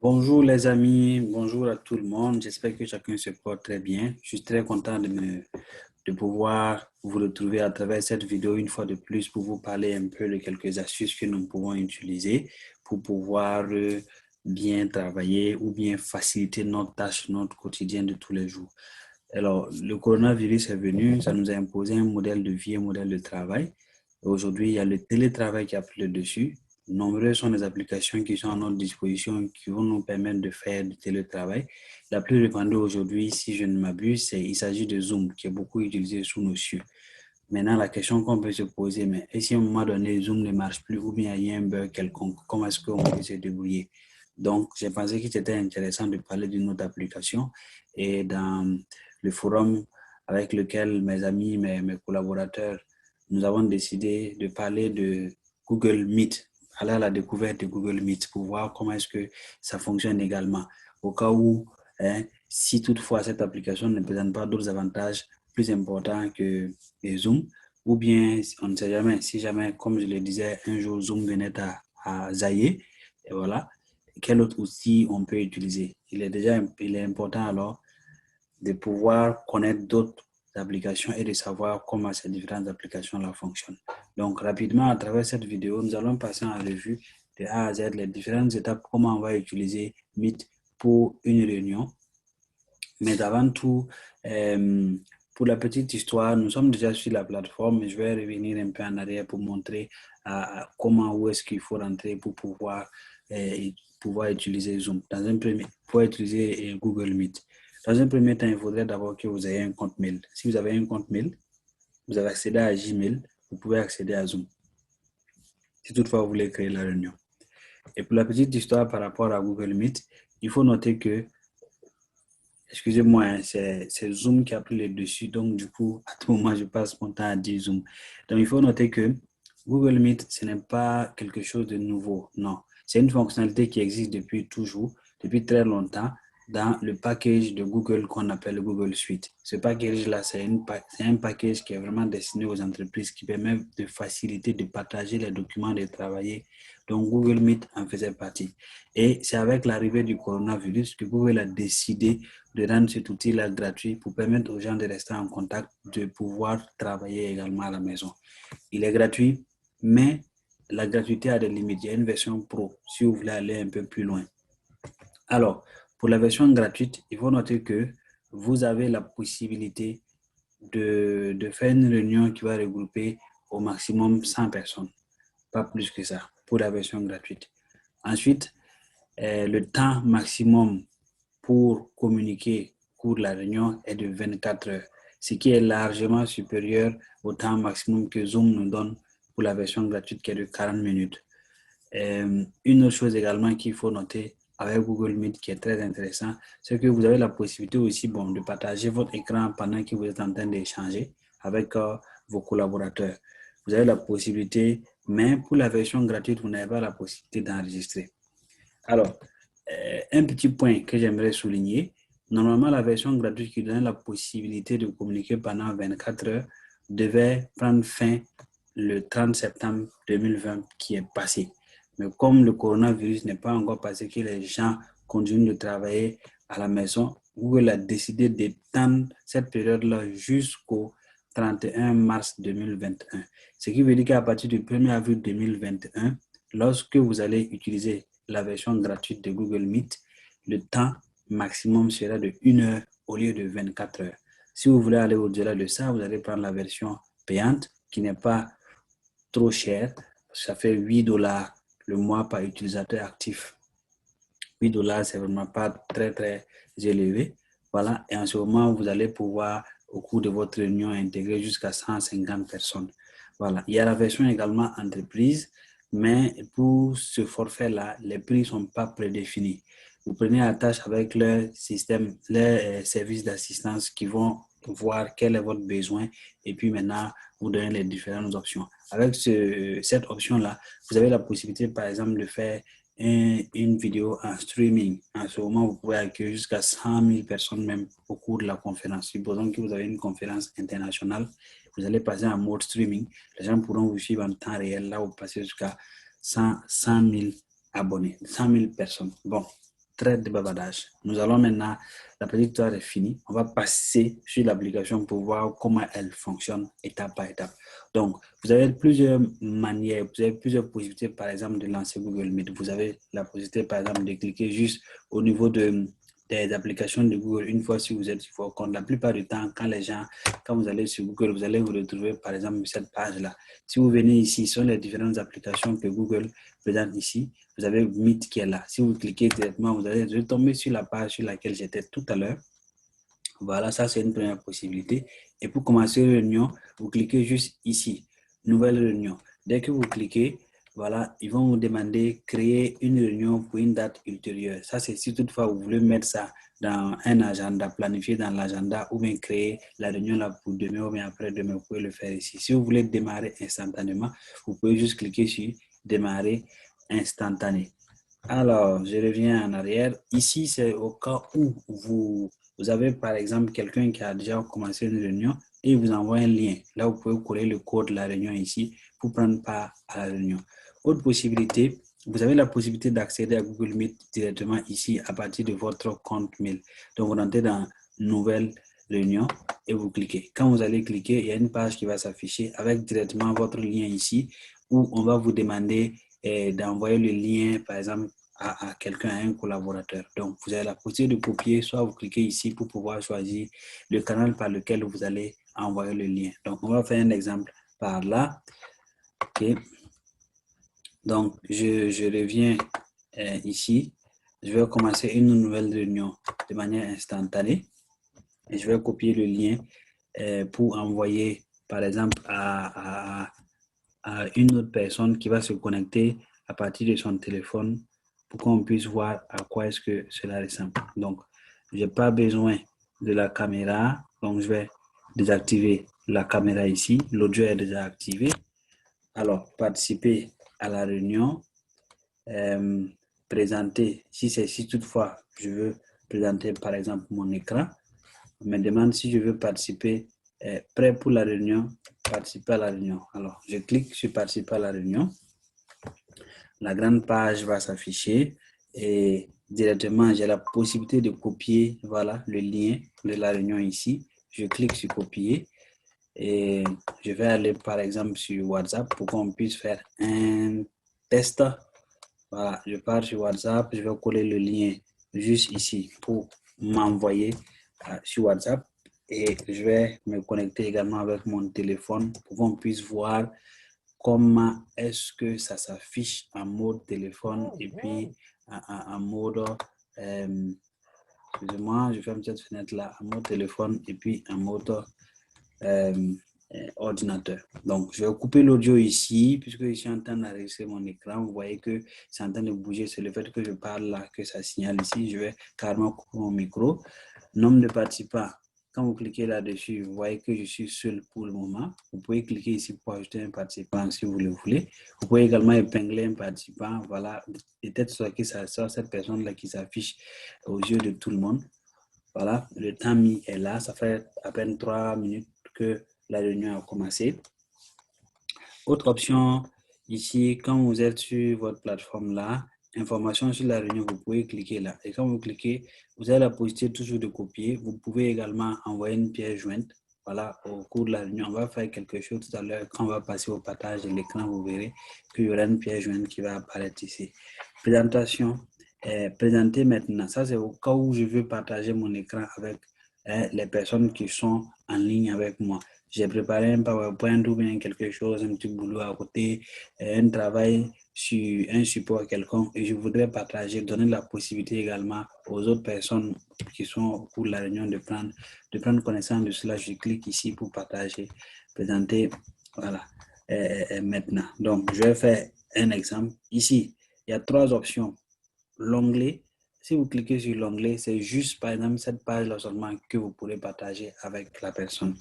Bonjour les amis, bonjour à tout le monde. J'espère que chacun se porte très bien. Je suis très content de pouvoir vous retrouver à travers cette vidéo une fois de plus pour vous parler un peu de quelques astuces que nous pouvons utiliser pour pouvoir bien travailler ou bien faciliter notre tâche, notre quotidien de tous les jours. Alors, le coronavirus est venu, ça nous a imposé un modèle de vie, un modèle de travail. Aujourd'hui, il y a le télétravail qui a pris le dessus. Nombreuses sont les applications qui sont à notre disposition qui vont nous permettre de faire du télétravail. La plus répandue aujourd'hui, si je ne m'abuse, il s'agit de Zoom, qui est beaucoup utilisé sous nos cieux. Maintenant, la question qu'on peut se poser, mais et si à un moment donné, Zoom ne marche plus ou bien il y a un bug quelconque, comment est-ce qu'on peut se débrouiller? Donc, j'ai pensé que c'était intéressant de parler d'une autre application et dans le forum avec lequel mes amis, mes collaborateurs, nous avons décidé de parler de Google Meet, aller à la découverte de Google Meet pour voir comment est-ce que ça fonctionne également. Au cas où, si toutefois cette application ne présente pas d'autres avantages plus importants que Zoom, ou bien on ne sait jamais, si jamais, comme je le disais, un jour Zoom venait à zailler, et voilà, quel autre outil on peut utiliser. Il est important alors de pouvoir connaître d'autres applications et de savoir comment ces différentes applications-là fonctionnent. Donc, rapidement, à travers cette vidéo, nous allons passer en revue de A à Z les différentes étapes, comment on va utiliser Meet pour une réunion. Mais avant tout, pour la petite histoire, nous sommes déjà sur la plateforme, mais je vais revenir un peu en arrière pour montrer comment, où est-ce qu'il faut rentrer pour pouvoir utiliser Zoom. Pour utiliser Google Meet. Dans un premier temps, il faudrait d'abord que vous ayez un compte mail. Si vous avez un compte mail, vous avez accédé à Gmail, vous pouvez accéder à Zoom. Si toutefois vous voulez créer la réunion. Et pour la petite histoire par rapport à Google Meet, il faut noter que excusez-moi, hein, c'est Zoom qui a pris le dessus. Donc, du coup, à tout moment, je passe mon temps à dire Zoom. Donc, il faut noter que Google Meet, ce n'est pas quelque chose de nouveau. Non. C'est une fonctionnalité qui existe depuis toujours, depuis très longtemps, dans le package de Google qu'on appelle le Google Suite. Ce package-là, c'est un package qui est vraiment destiné aux entreprises qui permet de faciliter, de partager les documents, de travailler. Donc, Google Meet en faisait partie. Et c'est avec l'arrivée du coronavirus que Google a décidé de rendre cet outil-là gratuit pour permettre aux gens de rester en contact, de pouvoir travailler également à la maison. Il est gratuit, mais la gratuité a des limites. Il y a une version pro si vous voulez aller un peu plus loin. Alors, pour la version gratuite, il faut noter que vous avez la possibilité de faire une réunion qui va regrouper au maximum 100 personnes. Pas plus que ça pour la version gratuite. Ensuite, le temps maximum pour communiquer pour la réunion est de 24 heures, ce qui est largement supérieur au temps maximum que Zoom nous donne pour la version gratuite qui est de 40 minutes. Une autre chose également qu'il faut noter avec Google Meet qui est très intéressant, c'est que vous avez la possibilité aussi de partager votre écran pendant que vous êtes en train d'échanger avec vos collaborateurs. Vous avez la possibilité, mais pour la version gratuite, vous n'avez pas la possibilité d'enregistrer. Alors, un petit point que j'aimerais souligner, normalement la version gratuite qui donne la possibilité de communiquer pendant 24 heures devait prendre fin le 30 septembre 2020 qui est passé. Mais comme le coronavirus n'est pas encore passé, que les gens continuent de travailler à la maison, Google a décidé d'étendre cette période-là jusqu'au 31 mars 2021. Ce qui veut dire qu'à partir du 1er avril 2021, lorsque vous allez utiliser la version gratuite de Google Meet, le temps maximum sera de 1 heure au lieu de 24 heures. Si vous voulez aller au-delà de ça, vous allez prendre la version payante qui n'est pas trop chère. Ça fait 8 dollars le mois par utilisateur actif. 8 dollars, c'est vraiment pas très, très élevé. Voilà. Et en ce moment, vous allez pouvoir, au cours de votre réunion, intégrer jusqu'à 150 personnes. Voilà. Il y a la version également entreprise, mais pour ce forfait-là, les prix ne sont pas prédéfinis. Vous prenez attache avec leur système, leurs services d'assistance qui vont voir quel est votre besoin et puis maintenant, vous donner les différentes options. Avec cette option-là, vous avez la possibilité, par exemple, de faire une vidéo en streaming. En ce moment, vous pouvez accueillir jusqu'à 100 000 personnes même au cours de la conférence. Supposons que vous avez une conférence internationale, vous allez passer en mode streaming. Les gens pourront vous suivre en temps réel. Là, vous passez jusqu'à 100 000 abonnés, 100 000 personnes. Bon, trêve de bavardage. Nous allons maintenant, la petite histoire est finie. On va passer sur l'application pour voir comment elle fonctionne étape par étape. Donc, vous avez plusieurs manières, vous avez plusieurs possibilités, par exemple, de lancer Google Meet. Vous avez la possibilité, par exemple, de cliquer juste au niveau des applications de Google une fois si vous êtes sur votre compte. La plupart du temps, quand vous allez sur Google, vous allez vous retrouver, par exemple, cette page-là. Si vous venez ici, ce sont les différentes applications que Google présente ici. Vous avez Meet qui est là. Si vous cliquez directement, vous allez retomber sur la page sur laquelle j'étais tout à l'heure. Voilà, ça c'est une première possibilité. Et pour commencer une réunion, vous cliquez juste ici, nouvelle réunion. Dès que vous cliquez, voilà, ils vont vous demander créer une réunion pour une date ultérieure. Ça c'est si toutefois vous voulez mettre ça dans un agenda, planifier dans l'agenda ou bien créer la réunion là pour demain ou bien après-demain, vous pouvez le faire ici. Si vous voulez démarrer instantanément, vous pouvez juste cliquer sur démarrer instantané. Alors, je reviens en arrière. Ici, c'est au cas où vous avez par exemple quelqu'un qui a déjà commencé une réunion et il vous envoie un lien. Là, vous pouvez coller le code de la réunion ici pour prendre part à la réunion. Autre possibilité, vous avez la possibilité d'accéder à Google Meet directement ici à partir de votre compte mail. Donc, vous entrez dans Nouvelle réunion et vous cliquez. Quand vous allez cliquer, il y a une page qui va s'afficher avec directement votre lien ici où on va vous demander d'envoyer le lien, par exemple, à quelqu'un, à un collaborateur. Donc, vous avez la possibilité de copier, soit vous cliquez ici pour pouvoir choisir le canal par lequel vous allez envoyer le lien. Donc, on va faire un exemple par là. OK. Donc, je reviens ici. Je vais commencer une nouvelle réunion de manière instantanée. Et je vais copier le lien pour envoyer, par exemple, à une autre personne qui va se connecter à partir de son téléphone pour qu'on puisse voir à quoi est-ce que cela ressemble. Donc, je n'ai pas besoin de la caméra. Donc, je vais désactiver la caméra ici. L'audio est déjà activé. Alors, participer à la réunion. Présenter, si toutefois je veux présenter par exemple mon écran, on me demande si je veux participer, prêt pour la réunion, participer à la réunion. Alors, je clique sur participer à la réunion. La grande page va s'afficher et directement, j'ai la possibilité de copier, voilà, le lien de la réunion ici. Je clique sur copier et je vais aller par exemple sur WhatsApp pour qu'on puisse faire un test. Voilà, je pars sur WhatsApp, je vais coller le lien juste ici pour m'envoyer sur WhatsApp et je vais me connecter également avec mon téléphone pour qu'on puisse voir comment est-ce que ça s'affiche en mode téléphone et puis en mode, excusez-moi, je ferme cette fenêtre là, en mode téléphone et puis en mode ordinateur. Donc, je vais couper l'audio ici, puisque je suis en train d'enregistrer mon écran. Vous voyez que c'est en train de bouger. C'est le fait que je parle là que ça signale ici. Je vais carrément couper mon micro. Nombre de participants. Quand vous cliquez là-dessus, vous voyez que je suis seul pour le moment. Vous pouvez cliquer ici pour ajouter un participant si vous le voulez. Vous pouvez également épingler un participant. Voilà, peut-être soit que ça sort cette personne-là qui s'affiche aux yeux de tout le monde. Voilà, le temps mis est là. Ça fait à peine 3 minutes que la réunion a commencé. Autre option, ici, quand vous êtes sur votre plateforme là, information sur la réunion, vous pouvez cliquer là. Et quand vous cliquez, vous avez la possibilité toujours de copier. Vous pouvez également envoyer une pièce jointe. Voilà, au cours de la réunion, on va faire quelque chose tout à l'heure. Quand on va passer au partage de l'écran, vous verrez qu'il y aura une pièce jointe qui va apparaître ici. Présentation. Présenter maintenant. Ça, c'est au cas où je veux partager mon écran avec les personnes qui sont en ligne avec moi. J'ai préparé un PowerPoint ou bien quelque chose, un petit boulot à côté, un travail sur un support quelconque et je voudrais partager, donner la possibilité également aux autres personnes qui sont au cours de la réunion de prendre connaissance de cela. Je clique ici pour partager, présenter, voilà, maintenant. Donc, je vais faire un exemple. Ici, il y a 3 options. L'onglet, si vous cliquez sur l'onglet, c'est juste par exemple cette page-là seulement que vous pourrez partager avec la personne.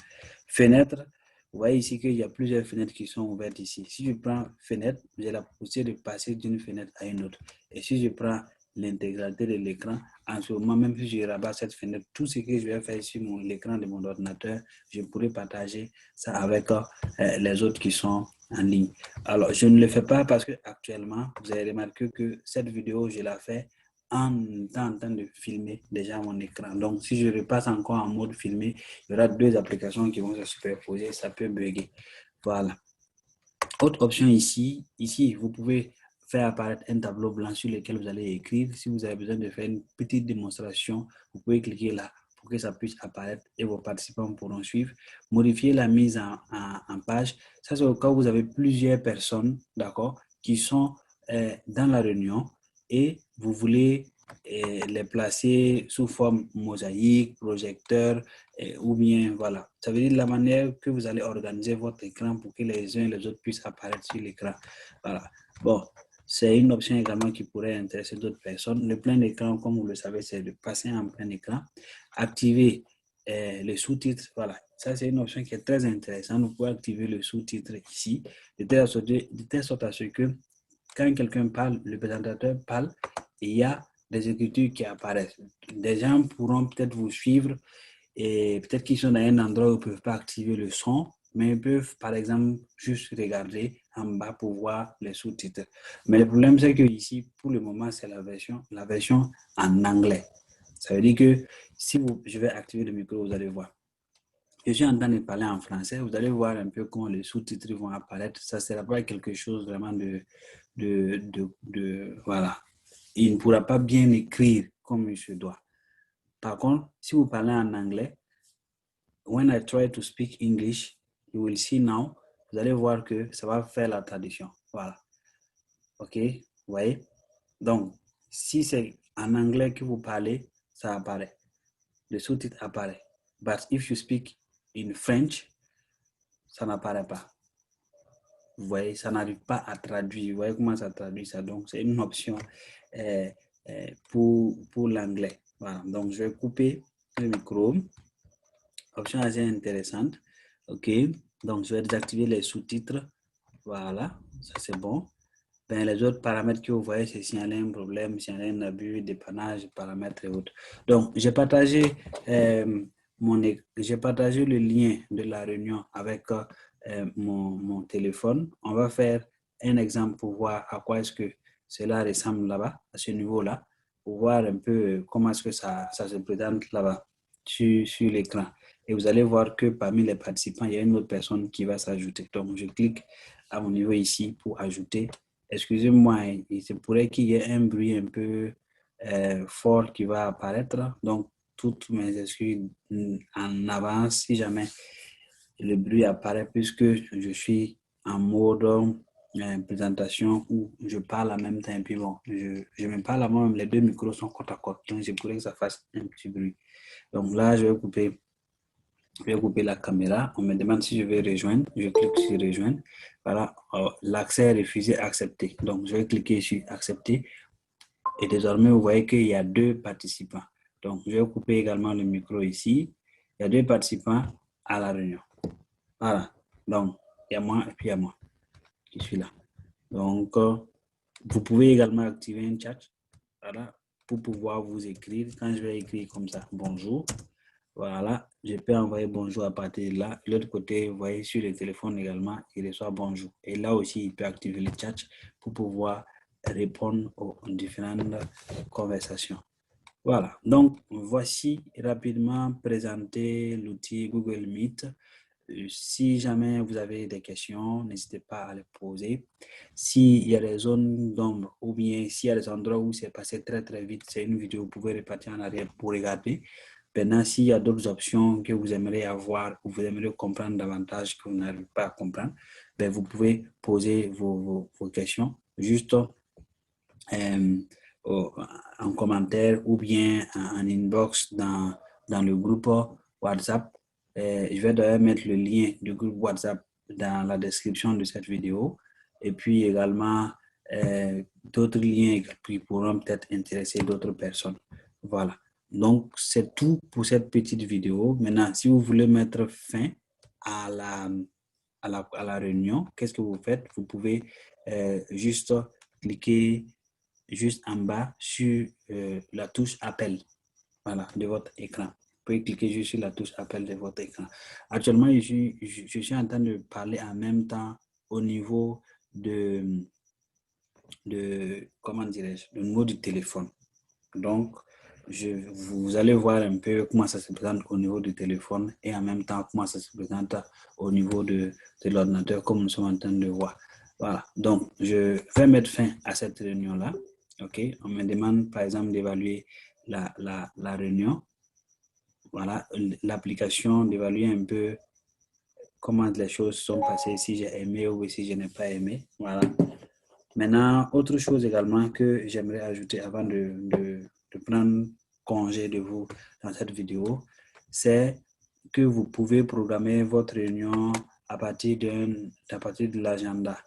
Fenêtre, vous voyez ici qu'il y a plusieurs fenêtres qui sont ouvertes ici. Si je prends fenêtre, j'ai la possibilité de passer d'une fenêtre à une autre. Et si je prends l'intégralité de l'écran, en ce moment, même si je rabats cette fenêtre, tout ce que je vais faire sur l'écran de mon ordinateur, je pourrais partager ça avec les autres qui sont en ligne. Alors, je ne le fais pas parce que actuellement, vous avez remarqué que cette vidéo, je la fais en train de filmer déjà mon écran. Donc, si je repasse encore en mode filmé, il y aura deux applications qui vont se superposer, ça peut bugger. Voilà. Autre option ici, vous pouvez faire apparaître un tableau blanc sur lequel vous allez écrire. Si vous avez besoin de faire une petite démonstration, vous pouvez cliquer là pour que ça puisse apparaître et vos participants pourront suivre. Modifier la mise en page. Ça, c'est au cas où vous avez plusieurs personnes, d'accord, qui sont dans la réunion et vous voulez les placer sous forme mosaïque, projecteur, ou bien, voilà. Ça veut dire la manière que vous allez organiser votre écran pour que les uns et les autres puissent apparaître sur l'écran. Voilà. Bon, c'est une option également qui pourrait intéresser d'autres personnes. Le plein écran, comme vous le savez, c'est de passer en plein écran. Activer les sous-titres, voilà. Ça, c'est une option qui est très intéressante. Vous pouvez activer le sous-titre ici, de telle sorte à ce que quand quelqu'un parle, le présentateur parle, il y a des écritures qui apparaissent. Des gens pourront peut-être vous suivre et peut-être qu'ils sont dans un endroit où ils ne peuvent pas activer le son, mais ils peuvent, par exemple, juste regarder en bas pour voir les sous-titres. Mais le problème, c'est que ici, pour le moment, c'est la version en anglais. Ça veut dire que si je vais activer le micro, vous allez voir. Je suis en train de parler en français, vous allez voir un peu comment les sous-titres vont apparaître. Ça ne sera pas quelque chose vraiment voilà. Il ne pourra pas bien écrire comme il se doit. Par contre, si vous parlez en anglais, when I try to speak English, you will see now, vous allez voir que ça va faire la traduction. Voilà. OK? Vous voyez? Donc, si c'est en anglais que vous parlez, ça apparaît. Le sous-titre apparaît. But if you speak in French, ça n'apparaît pas. Vous voyez, ça n'arrive pas à traduire. Vous voyez comment ça traduit ça? Donc, c'est une option pour l'anglais. Voilà. Donc, je vais couper le micro. Option assez intéressante. OK. Donc, je vais désactiver les sous-titres. Voilà. Ça, c'est bon. Ben, les autres paramètres que vous voyez, c'est s'il y a un problème, s'il y a un abus, dépannage, paramètres et autres. Donc, j'ai partagé le lien de la réunion avec mon téléphone. On va faire un exemple pour voir à quoi est-ce que cela ressemble là-bas, à ce niveau-là, pour voir un peu comment est-ce que ça se présente là-bas sur l'écran. Et vous allez voir que parmi les participants, il y a une autre personne qui va s'ajouter. Donc, je clique à mon niveau ici pour ajouter. Excusez-moi, il se pourrait qu'il y ait un bruit un peu fort qui va apparaître. Donc, toutes mes excuses en avance si jamais le bruit apparaît puisque je suis en mode présentation où je parle en même temps. Et puis bon, je me parle à moi-même, les deux micros sont côte à côte. Donc, je pourrais que ça fasse un petit bruit. Donc là, je vais couper la caméra. On me demande si je vais rejoindre. Je clique sur rejoindre. Voilà, l'accès est refusé, accepté. Donc, je vais cliquer sur accepter. Et désormais, vous voyez qu'il y a deux participants. Donc, je vais couper également le micro ici. Il y a deux participants à la réunion. Voilà. Donc, il y a moi et puis il y a moi qui suis là. Donc, vous pouvez également activer un chat. Voilà, pour pouvoir vous écrire. Quand je vais écrire comme ça, bonjour. Voilà, je peux envoyer bonjour à partir de là. De l'autre côté, vous voyez sur le téléphone également, il reçoit bonjour. Et là aussi, il peut activer le chat pour pouvoir répondre aux différentes conversations. Voilà, donc voici rapidement présenté l'outil Google Meet. Si jamais vous avez des questions, n'hésitez pas à les poser. S'il y a des zones d'ombre ou bien s'il y a des endroits où c'est passé très très vite, c'est une vidéo, vous pouvez repartir en arrière pour regarder. Maintenant, s'il y a d'autres options que vous aimeriez avoir ou vous aimeriez comprendre davantage que vous n'arrivez pas à comprendre, ben vous pouvez poser vos questions juste en commentaire ou bien en inbox dans le groupe WhatsApp. Je vais d'ailleurs mettre le lien du groupe WhatsApp dans la description de cette vidéo et puis également d'autres liens qui pourront peut-être intéresser d'autres personnes. Voilà. Donc, c'est tout pour cette petite vidéo. Maintenant, si vous voulez mettre fin à la réunion, qu'est-ce que vous faites? Vous pouvez juste cliquer juste en bas sur la touche appel, voilà, de votre écran. Vous pouvez cliquer juste sur la touche appel de votre écran. Actuellement, je suis en train de parler en même temps au niveau de comment dirais-je, le niveau du téléphone. Donc, vous allez voir un peu comment ça se présente au niveau du téléphone et en même temps comment ça se présente au niveau de l'ordinateur comme nous sommes en train de voir. Voilà, donc je vais mettre fin à cette réunion-là. OK, on me demande par exemple d'évaluer la réunion. Voilà, l'application, d'évaluer un peu comment les choses sont passées, si j'ai aimé ou si je n'ai pas aimé. Voilà. Maintenant, autre chose également que j'aimerais ajouter avant de prendre congé de vous dans cette vidéo, c'est que vous pouvez programmer votre réunion à partir de l'agenda.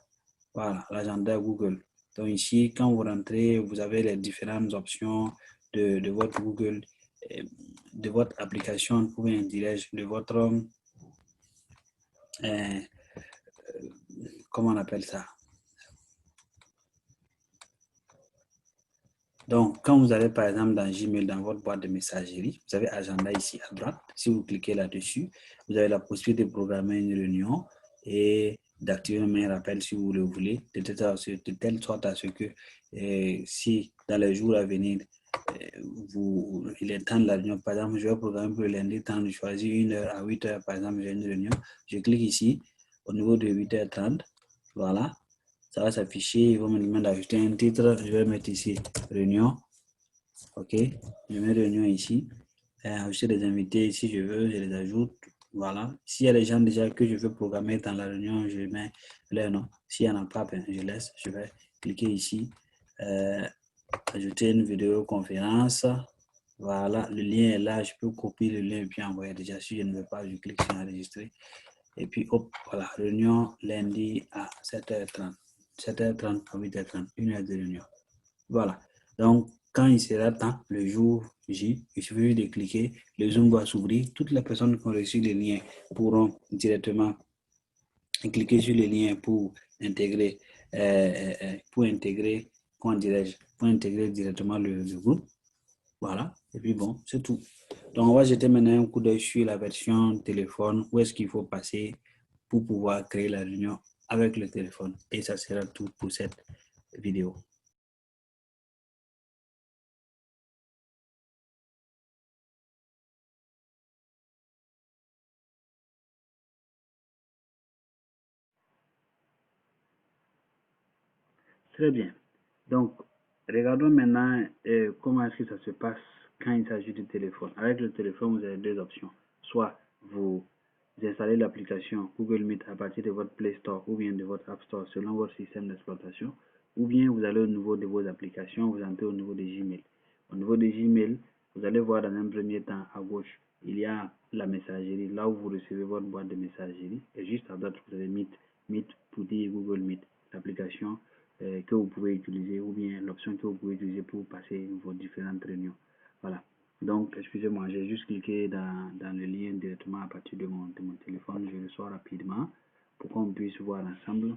Voilà, l'agenda Google. Donc ici, quand vous rentrez, vous avez les différentes options de votre Google, de votre application, ou bien dirais-je, de votre, comment on appelle ça? Donc, quand vous allez par exemple dans Gmail, dans votre boîte de messagerie, vous avez agenda ici à droite. Si vous cliquez là-dessus, vous avez la possibilité de programmer une réunion et d'activer un rappel si vous le voulez, de telle sorte à ce que si dans les jours à venir, il est temps de la réunion, par exemple, je vais programmer pour le lundi, temps de choisir 1h à 8h, par exemple, j'ai une réunion. Je clique ici au niveau de 8h30. Voilà. Ça va s'afficher, ils vont me demander d'ajouter un titre, je vais mettre ici réunion, ok, je mets réunion ici, ajouter des invités si je veux, je les ajoute, voilà. S'il y a des gens déjà que je veux programmer dans la réunion, je mets leur nom, s'il n'y en a pas, ben, je laisse, je vais cliquer ici, ajouter une vidéoconférence, voilà, le lien est là, je peux copier le lien et puis envoyer déjà, si je ne veux pas, je clique sur enregistrer, et puis hop, voilà, réunion lundi à 7h30. 7h30 à 8h30, une heure de réunion. Voilà. Donc, quand il sera temps, le jour J, il suffit de cliquer, le Zoom va s'ouvrir. Toutes les personnes qui ont reçu les liens pourront directement cliquer sur les liens pour intégrer, comment dirais-je, pour intégrer directement le groupe. Voilà. Et puis bon, c'est tout. Donc, on va jeter maintenant un coup d'œil sur la version téléphone, où est-ce qu'il faut passer pour pouvoir créer la réunion avec le téléphone. Et ça sera tout pour cette vidéo. Très bien. Donc, regardons maintenant comment est-ce que ça se passe quand il s'agit du téléphone. Avec le téléphone, vous avez deux options. Soit vous installez l'application Google Meet à partir de votre Play Store ou bien de votre App Store selon votre système d'exploitation, ou bien vous allez au niveau de vos applications, vous entrez au niveau de Gmail. Au niveau de Gmail, vous allez voir dans un premier temps à gauche, il y a la messagerie, là où vous recevez votre boîte de messagerie, et juste à droite, vous avez Meet pour dire Google Meet, l'application que vous pouvez utiliser ou bien l'option que vous pouvez utiliser pour passer vos différentes réunions. Voilà. Donc, excusez-moi, j'ai juste cliqué dans le lien directement à partir de mon téléphone. Je le sors rapidement pour qu'on puisse voir ensemble.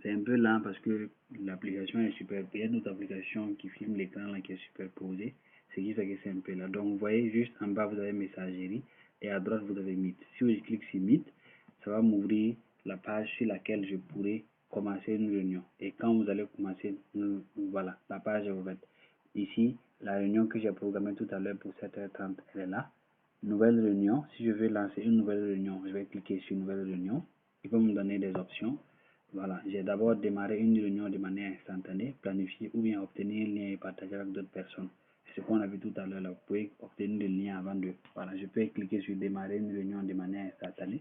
C'est un peu lent parce que l'application est superposée. Il y a d'autres applications qui filment l'écran là qui est superposé. Ce qui fait que c'est un peu là. Donc, vous voyez juste en bas, vous avez messagerie et à droite, vous avez Meet. Si je clique sur Meet, ça va m'ouvrir la page sur laquelle je pourrais commencer une réunion. Et quand vous allez commencer, voilà, la page est ouverte. Ici, la réunion que j'ai programmée tout à l'heure pour 7h30, elle est là. Nouvelle réunion. Si je veux lancer une nouvelle réunion, je vais cliquer sur Nouvelle réunion. Il va me donner des options. Voilà, j'ai d'abord démarré une réunion de manière instantanée, planifier ou bien obtenir un lien et partager avec d'autres personnes. C'est ce qu'on a vu tout à l'heure là. Vous pouvez obtenir le lien avant de. Voilà, je peux cliquer sur démarrer une réunion de manière instantanée.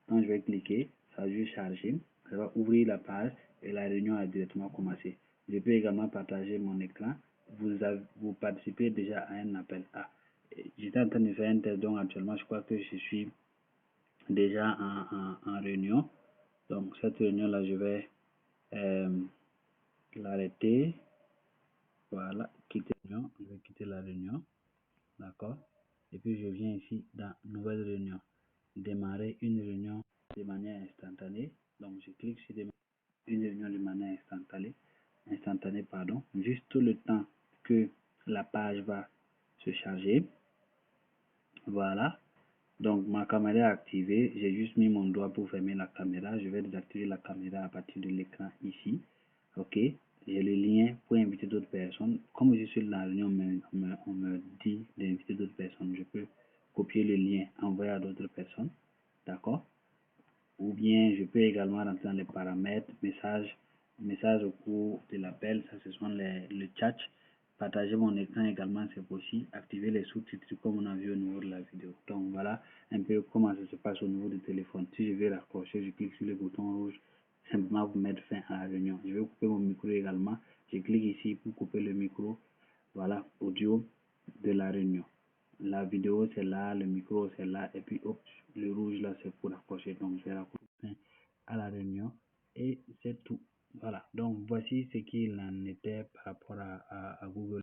Quand je vais cliquer, ça va juste charger. Ça va ouvrir la page et la réunion a directement commencé. Je peux également partager mon écran. Vous participez déjà à un appel. Ah, j'étais en train de faire un test, donc actuellement, je crois que je suis déjà en réunion. Donc, cette réunion-là, je vais l'arrêter. Voilà, quitter la réunion. Je vais quitter la réunion. D'accord. Et puis, je viens ici dans Nouvelle réunion. Démarrer une réunion de manière instantanée. Donc, je clique sur une réunion de manière instantanée, pardon. Juste tout le temps que la page va se charger. Voilà. Donc, ma caméra est activée. J'ai juste mis mon doigt pour fermer la caméra. Je vais désactiver la caméra à partir de l'écran ici. OK. j'ai le lien pour inviter d'autres personnes. Comme je suis dans la réunion, on me dit d'inviter d'autres personnes. Je peux copier le lien, envoyer à d'autres personnes. D'accord? Ou bien je peux également rentrer dans les paramètres, message au cours de l'appel, ça ce sont le chat. Partager mon écran également, c'est possible. Activer les sous-titres comme on a vu au niveau de la vidéo. Donc voilà un peu comment ça se passe au niveau du téléphone. Si je vais raccrocher, je clique sur le bouton rouge, simplement pour mettre fin à la réunion. Je vais couper mon micro également. Je clique ici pour couper le micro. Voilà, audio de la réunion. La vidéo c'est là, le micro c'est là, et puis hop, le rouge là c'est pour raccrocher. Donc je vais raccrocher à la réunion et c'est tout. Voilà, donc voici ce qu'il en était par rapport à Google.